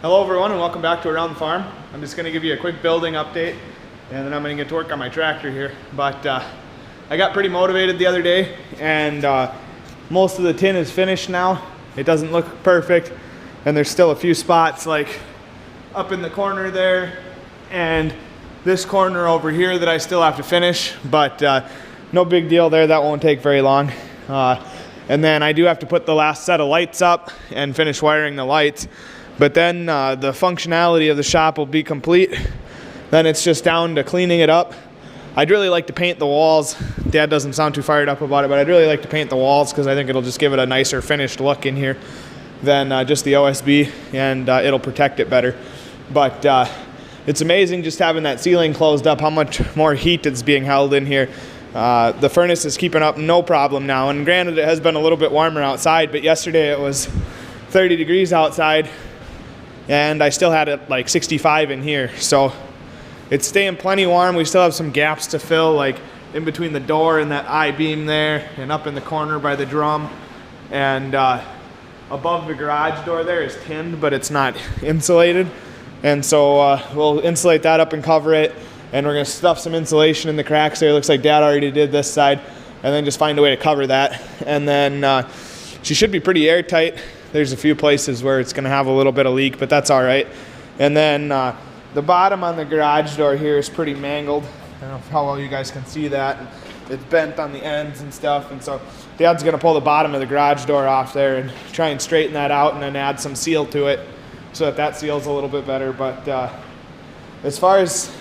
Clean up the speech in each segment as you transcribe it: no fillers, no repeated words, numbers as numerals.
Hello everyone and welcome back to Around the Farm. I'm just going to give you a quick building update and then I'm going to get to work on my tractor here. But I got pretty motivated the other day and most of the tin is finished now. It doesn't look perfect and there's still a few spots like up in the corner there and this corner over here that I still have to finish, but no big deal there. That won't take very long. And then I do have to put the last set of lights up and finish wiring the lights. But then the functionality of the shop will be complete. Then it's just down to cleaning it up. I'd really like to paint the walls. Dad doesn't sound too fired up about it, but I'd really like to paint the walls because I think it'll just give it a nicer finished look in here than just the OSB, and it'll protect it better. But it's amazing just having that ceiling closed up, how much more heat is being held in here. The furnace is keeping up no problem now, and granted it has been a little bit warmer outside, but yesterday it was 30 degrees outside and I still had it like 65 in here, so it's staying plenty warm. We still have some gaps to fill, like in between the door and that I-beam there and up in the corner by the drum, and above the garage door there is tinned but it's not insulated, and so we'll insulate that up and cover it. And we're going to stuff some insulation in the cracks there. It looks like Dad already did this side. And then just find a way to cover that. And then she should be pretty airtight. There's a few places where it's going to have a little bit of leak, but that's all right. And then the bottom on the garage door here is pretty mangled. I don't know how well you guys can see that. It's bent on the ends and stuff. And so Dad's going to pull the bottom of the garage door off there and try and straighten that out and then add some seal to it so that seals a little bit better. But as far as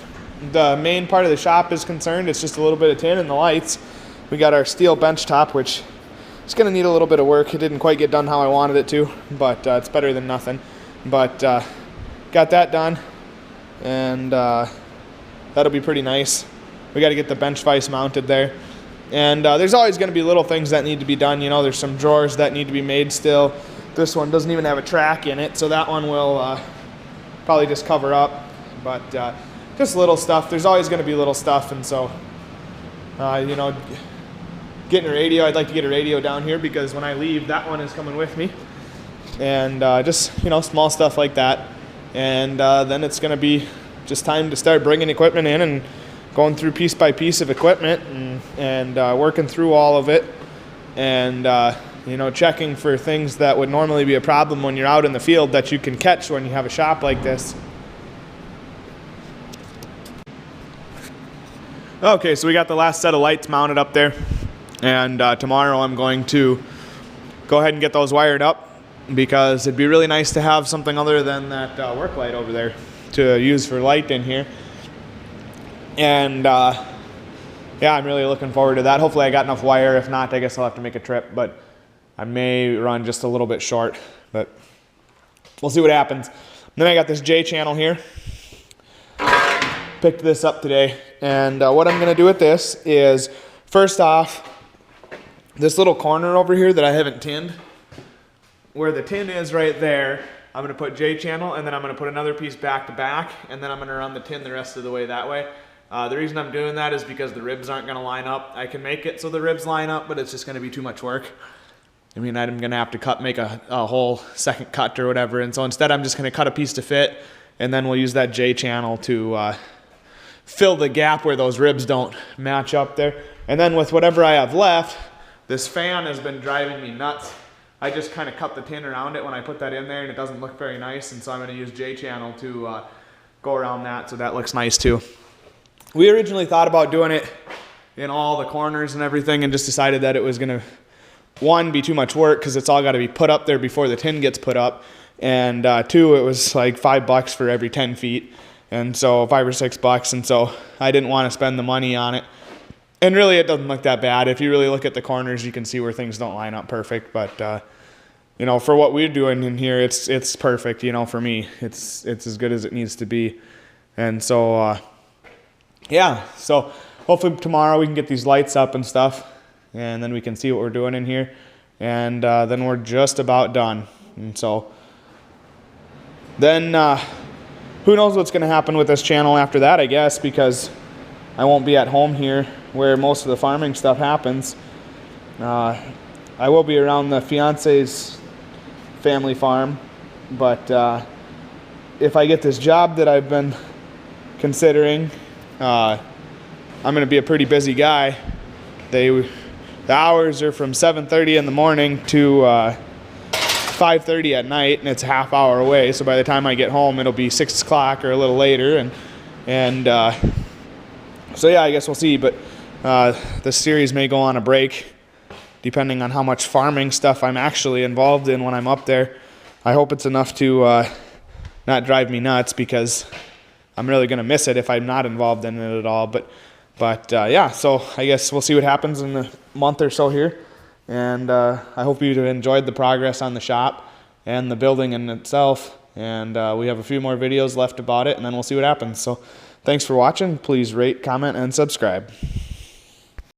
the main part of the shop is concerned, it's just a little bit of tin and the lights. We got our steel bench top, which is going to need a little bit of work. It didn't quite get done how I wanted it to, but it's better than nothing. But got that done, and that'll be pretty nice. We got to get the bench vise mounted there. And there's always going to be little things that need to be done. You know, there's some drawers that need to be made still. This one doesn't even have a track in it, so that one will probably just cover up. But just little stuff. There's always going to be little stuff, and so, you know, getting a radio, I'd like to get a radio down here because when I leave, that one is coming with me. And just, you know, small stuff like that. And then it's going to be just time to start bringing equipment in and going through piece by piece of equipment and working through all of it. And, you know, checking for things that would normally be a problem when you're out in the field that you can catch when you have a shop like this. Okay, so we got the last set of lights mounted up there, and tomorrow I'm going to go ahead and get those wired up because it'd be really nice to have something other than that work light over there to use for light in here. And yeah, I'm really looking forward to that. Hopefully I got enough wire. If not, I guess I'll have to make a trip, but I may run just a little bit short, but we'll see what happens. Then I got this J channel here. Picked this up today, and what I'm going to do with this is, first off, this little corner over here that I haven't tinned, where the tin is right there, I'm going to put J channel, and then I'm going to put another piece back to back, and then I'm going to run the tin the rest of the way that way. The reason I'm doing that is because the ribs aren't going to line up. I can make it so the ribs line up, but it's just going to be too much work. I mean, I'm going to have to make a whole second cut or whatever, and so instead I'm just going to cut a piece to fit, and then we'll use that J channel to fill the gap where those ribs don't match up there. And then with whatever I have left, this fan has been driving me nuts. I just kind of cut the tin around it when I put that in there, and it doesn't look very nice, and so I'm going to use J channel to go around that so that looks nice too. We originally thought about doing it in all the corners and everything and just decided that it was going to, one, be too much work because it's all got to be put up there before the tin gets put up, and two, it was like $5 for every 10 feet. And so $5 or $6, and so I didn't want to spend the money on it. And really, it doesn't look that bad. If you really look at the corners, you can see where things don't line up perfect. But you know, for what we're doing in here, it's perfect. You know, for me, it's as good as it needs to be. And so yeah. So hopefully tomorrow we can get these lights up and stuff, and then we can see what we're doing in here. And then we're just about done. And so then. Who knows what's going to happen with this channel after that, I guess, because I won't be at home here where most of the farming stuff happens. I will be around the fiance's family farm, but if I get this job that I've been considering, I'm going to be a pretty busy guy. The hours are from 7:30 in the morning to 5:30 at night, and it's a half hour away. So by the time I get home, it'll be 6 o'clock or a little later. And so yeah, I guess we'll see. But this series may go on a break, depending on how much farming stuff I'm actually involved in when I'm up there. I hope it's enough to not drive me nuts, because I'm really going to miss it if I'm not involved in it at all. But yeah, so I guess we'll see what happens in a month or so here. And I hope you've enjoyed the progress on the shop and the building in itself. And we have a few more videos left about it, and then we'll see what happens. So thanks for watching. Please rate, comment, and subscribe.